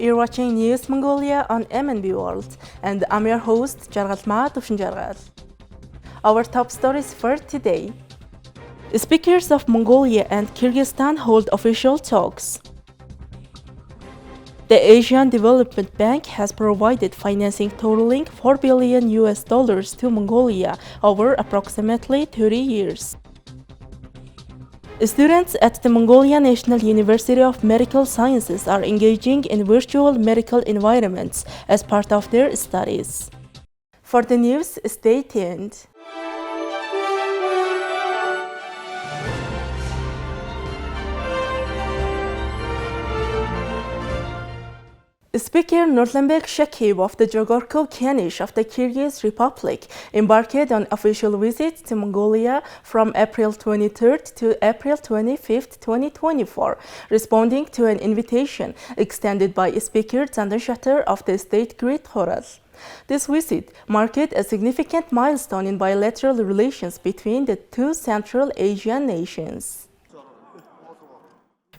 You're watching News Mongolia on MNB World, and I'm your host, Jargalma Tushinjargal. Our top stories for today. Speakers of Mongolia and Kyrgyzstan hold official talks. The Asian Development Bank has provided financing totaling $4 billion to Mongolia over approximately 30 years. Students at the Mongolian National University of Medical Sciences are engaging in virtual medical environments as part of their studies. For the news, stay tuned. Speaker Nurlanbek Shakiv of the Jogorko Kanish of the Kyrgyz Republic embarked on official visit to Mongolia from April 23rd to April 25th, 2024, responding to an invitation extended by Speaker Zandanshatar of the state Great Horal. This visit marked a significant milestone in bilateral relations between the two Central Asian nations.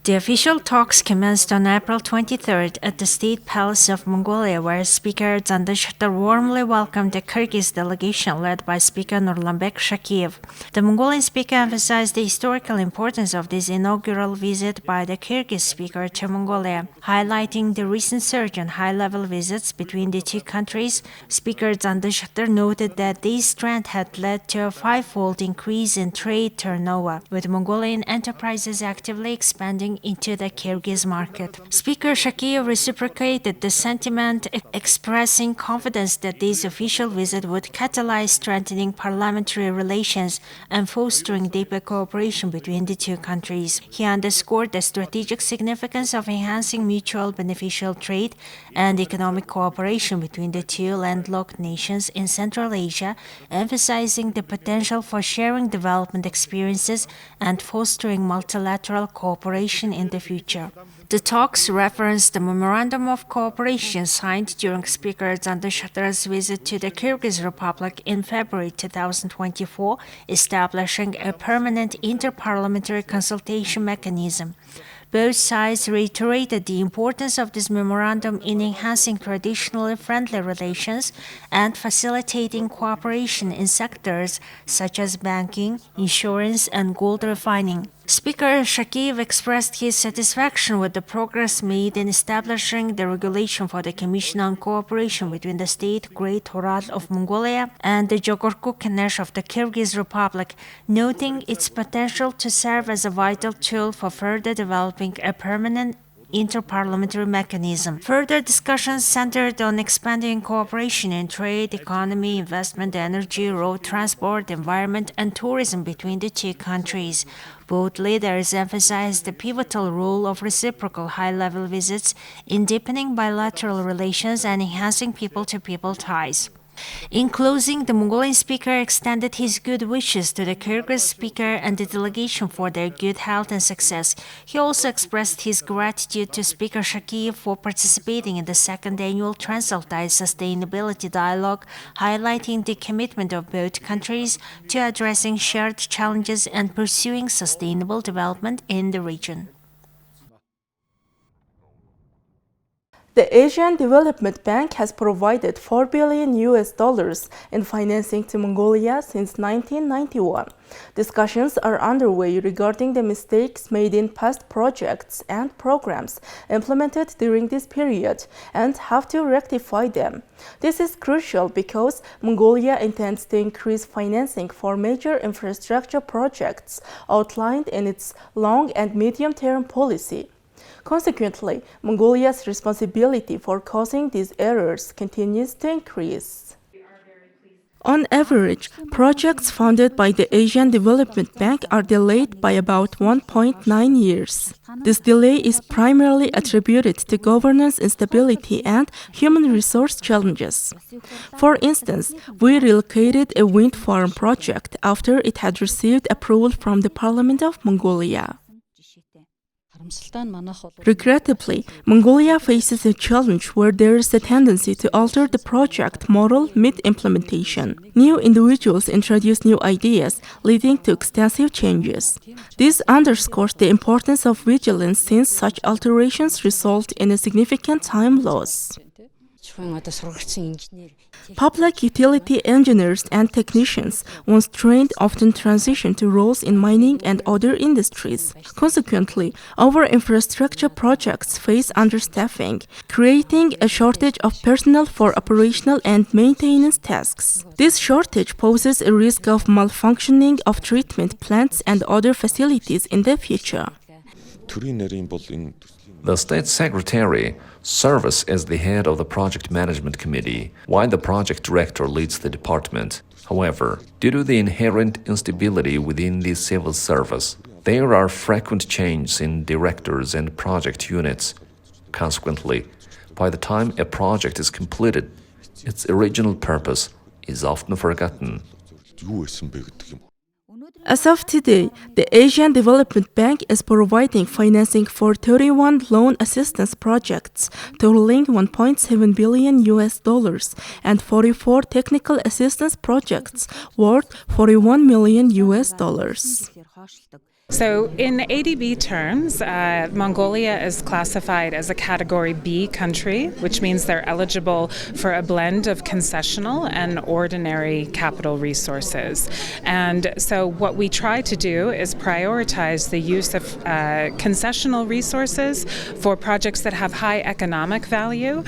The official talks commenced on April 23rd at the State Palace of Mongolia, where Speaker Zandanshatar warmly welcomed the Kyrgyz delegation led by Speaker Nurlanbek Shakiv. The Mongolian speaker emphasized the historical importance of this inaugural visit by the Kyrgyz speaker to Mongolia. Highlighting the recent surge in high-level visits between the two countries, Speaker Zandanshatar noted that this trend had led to a five-fold increase in trade turnover, with Mongolian enterprises actively expanding into the Kyrgyz market. Speaker Shakiv reciprocated the sentiment, expressing confidence that this official visit would catalyze strengthening parliamentary relations and fostering deeper cooperation between the two countries. He underscored the strategic significance of enhancing mutual beneficial trade and economic cooperation between the two landlocked nations in Central Asia, emphasizing the potential for sharing development experiences and fostering multilateral cooperation in the future. The talks referenced the Memorandum of Cooperation signed during Speaker Zandanshatar's visit to the Kyrgyz Republic in February 2024, establishing a permanent interparliamentary consultation mechanism. Both sides reiterated the importance of this memorandum in enhancing traditionally friendly relations and facilitating cooperation in sectors such as banking, insurance, and gold refining. Speaker Shakiv expressed his satisfaction with the progress made in establishing the regulation for the Commission on Cooperation between the state Great Horal of Mongolia and the Jogorko Kanish of the Kyrgyz Republic, noting its potential to serve as a vital tool for further developing a permanent interparliamentary mechanism. Further discussions centered on expanding cooperation in trade, economy, investment, energy, road transport, environment, and tourism between the two countries. Both leaders emphasized the pivotal role of reciprocal high-level visits in deepening bilateral relations and enhancing people-to-people ties. In closing, the Mongolian speaker extended his good wishes to the Kyrgyz speaker and the delegation for their good health and success. He also expressed his gratitude to Speaker Shakiv for participating in the second annual Transaltai Sustainability Dialogue, highlighting the commitment of both countries to addressing shared challenges and pursuing sustainable development in the region. The Asian Development Bank has provided $4 billion in financing to Mongolia since 1991. Discussions are underway regarding the mistakes made in past projects and programs implemented during this period and how to rectify them. This is crucial because Mongolia intends to increase financing for major infrastructure projects outlined in its long and medium-term policy. Consequently, Mongolia's responsibility for causing these errors continues to increase. On average, projects funded by the Asian Development Bank are delayed by about 1.9 years. This delay is primarily attributed to governance instability and human resource challenges. For instance, we relocated a wind farm project after it had received approval from the Parliament of Mongolia. Regrettably, Mongolia faces a challenge where there is a tendency to alter the project model mid-implementation. New individuals introduce new ideas, leading to extensive changes. This underscores the importance of vigilance since such alterations result in a significant time loss. Public utility engineers and technicians, once trained, often transition to roles in mining and other industries. Consequently, our infrastructure projects face understaffing, creating a shortage of personnel for operational and maintenance tasks. This shortage poses a risk of malfunctioning of treatment plants and other facilities in the future. The State Secretary serves as the head of the Project Management Committee, while the Project Director leads the department. However, due to the inherent instability within the civil service, there are frequent changes in directors and project units. Consequently, by the time a project is completed, its original purpose is often forgotten. As of today, the Asian Development Bank is providing financing for 31 loan assistance projects totaling $1.7 billion and 44 technical assistance projects worth $41 million. So in ADB terms, Mongolia is classified as a Category B country, which means they're eligible for a blend of concessional and ordinary capital resources. And so what we try to do is prioritize the use of concessional resources for projects that have high economic value,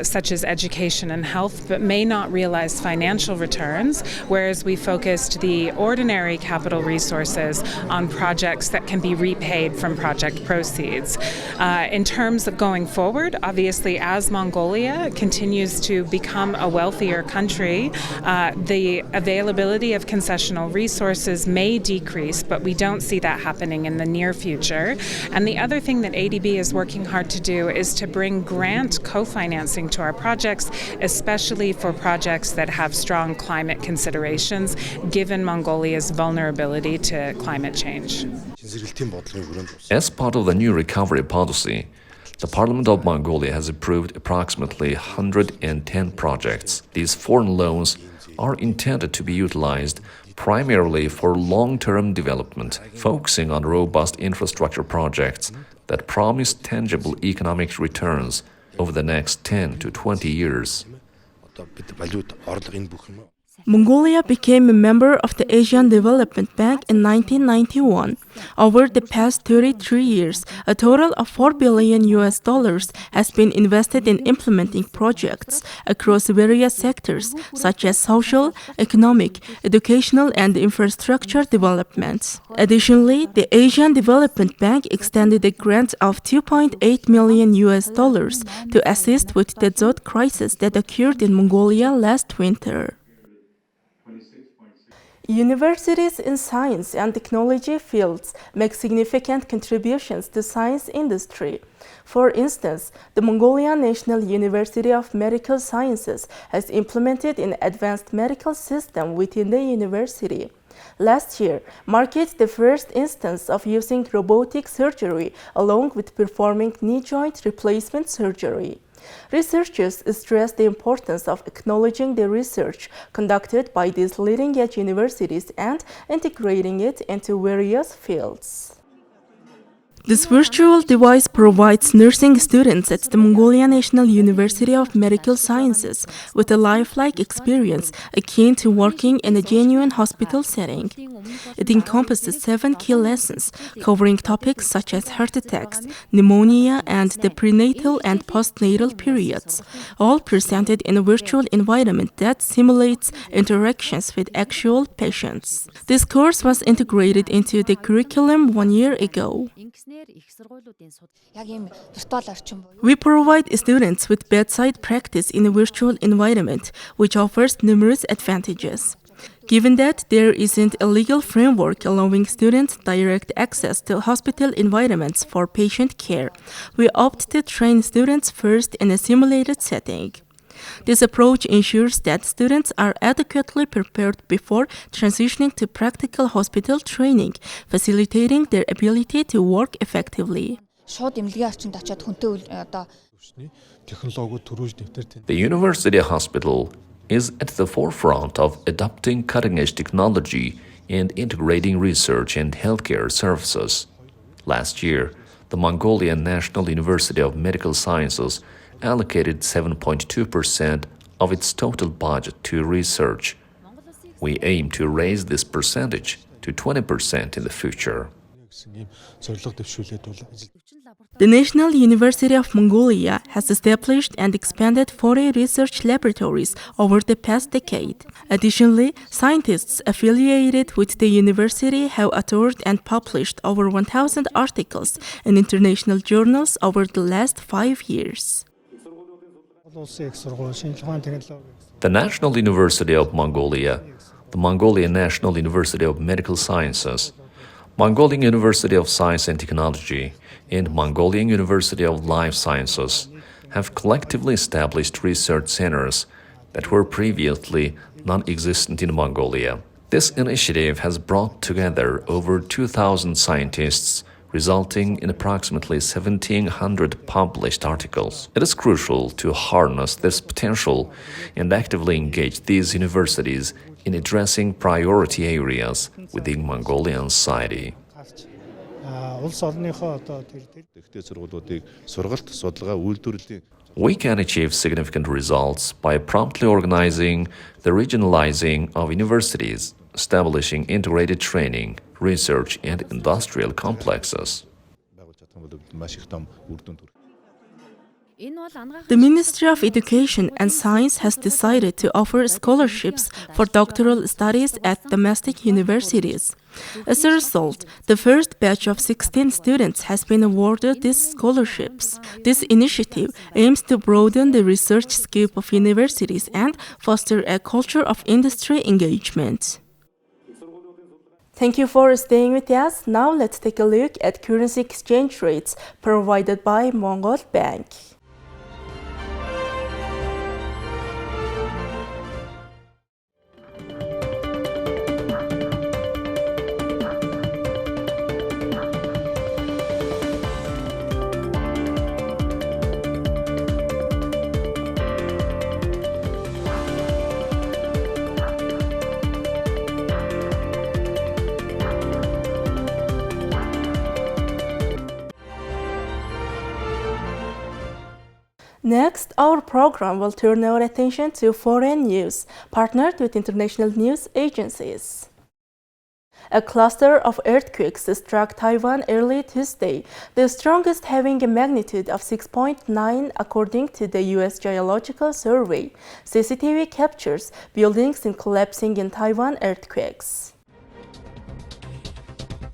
such as education and health, but may not realize financial returns, whereas we focused the ordinary capital resources on projects that can be repaid from project proceeds. In terms of going forward, obviously, as Mongolia continues to become a wealthier country, the availability of concessional resources may decrease, but we don't see that happening in the near future. And the other thing that ADB is working hard to do is to bring grant co-financing to our projects, especially for projects that have strong climate considerations, given Mongolia's vulnerability to climate change. As part of the new recovery policy, the Parliament of Mongolia has approved approximately 110 projects. These foreign loans are intended to be utilized primarily for long-term development, focusing on robust infrastructure projects that promise tangible economic returns over the next 10 to 20 years. Mongolia became a member of the Asian Development Bank in 1991. Over the past 33 years, a total of $4 billion has been invested in implementing projects across various sectors, such as social, economic, educational, and infrastructure development. Additionally, the Asian Development Bank extended a grant of $2.8 million to assist with the drought crisis that occurred in Mongolia last winter. Universities in science and technology fields make significant contributions to science industry. For instance, the Mongolian National University of Medical Sciences has implemented an advanced medical system within the university. Last year marked the first instance of using robotic surgery along with performing knee joint replacement surgery. Researchers stress the importance of acknowledging the research conducted by these leading-edge universities and integrating it into various fields. This virtual device provides nursing students at the Mongolian National University of Medical Sciences with a lifelike experience akin to working in a genuine hospital setting. It encompasses 7 key lessons covering topics such as heart attacks, pneumonia, and the prenatal and postnatal periods, all presented in a virtual environment that simulates interactions with actual patients. This course was integrated into the curriculum 1 year ago. We provide students with bedside practice in a virtual environment, which offers numerous advantages. Given that there isn't a legal framework allowing students direct access to hospital environments for patient care, we opt to train students first in a simulated setting. This approach ensures that students are adequately prepared before transitioning to practical hospital training, facilitating their ability to work effectively. шууд эмнэлгийн орчинд очиод хүнтэй одоо The university hospital is at the forefront of adopting cutting-edge technology and integrating research and healthcare services. Last year, the Mongolian National University of Medical Sciences allocated 7.2% of its total budget to research. We aim to raise this percentage to 20% in the future. The National University of Mongolia has established and expanded 40 research laboratories over the past decade. Additionally, scientists affiliated with the university have authored and published over 1,000 articles in international journals over the last 5 years. The National University of Mongolia, the Mongolian National University of Medical Sciences, Mongolian University of Science and Technology, and Mongolian University of Life Sciences have collectively established research centers that were previously non-existent in Mongolia. This initiative has brought together over 2,000 scientists, resulting in approximately 1,700 published articles. It is crucial to harness this potential and actively engage these universities in addressing priority areas within Mongolian society. We can achieve significant results by promptly organizing the regionalizing of universities, establishing integrated training, research, and industrial complexes. The Ministry of Education and Science has decided to offer scholarships for doctoral studies at domestic universities. As a result, the first batch of 16 students has been awarded these scholarships. This initiative aims to broaden the research scope of universities and foster a culture of industry engagement. Thank you for staying with us. Now let's take a look at currency exchange rates provided by Mongol Bank. Next, our program will turn our attention to foreign news, partnered with international news agencies. A cluster of earthquakes struck Taiwan early Tuesday, the strongest having a magnitude of 6.9 according to the U.S. Geological Survey. CCTV captures buildings collapsing in Taiwan earthquakes.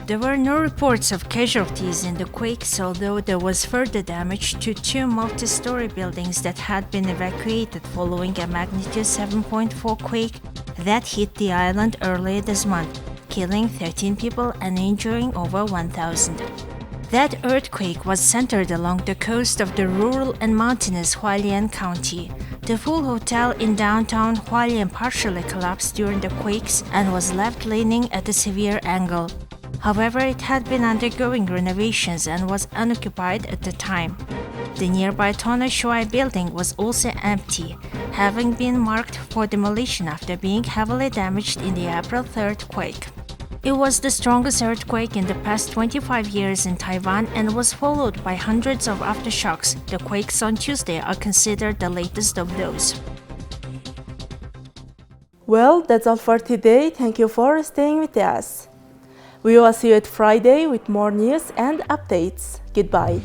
There were no reports of casualties in the quakes, although there was further damage to two multi-story buildings that had been evacuated following a magnitude 7.4 quake that hit the island earlier this month, killing 13 people and injuring over 1,000. That earthquake was centered along the coast of the rural and mountainous Hualien County. The full hotel in downtown Hualien partially collapsed during the quakes and was left leaning at a severe angle. However, it had been undergoing renovations and was unoccupied at the time. The nearby Tona Shuai building was also empty, having been marked for demolition after being heavily damaged in the April 3rd quake. It was the strongest earthquake in the past 25 years in Taiwan and was followed by hundreds of aftershocks. The quakes on Tuesday are considered the latest of those. Well, that's all for today. Thank you for staying with us. We will see you at Friday with more news and updates. Goodbye.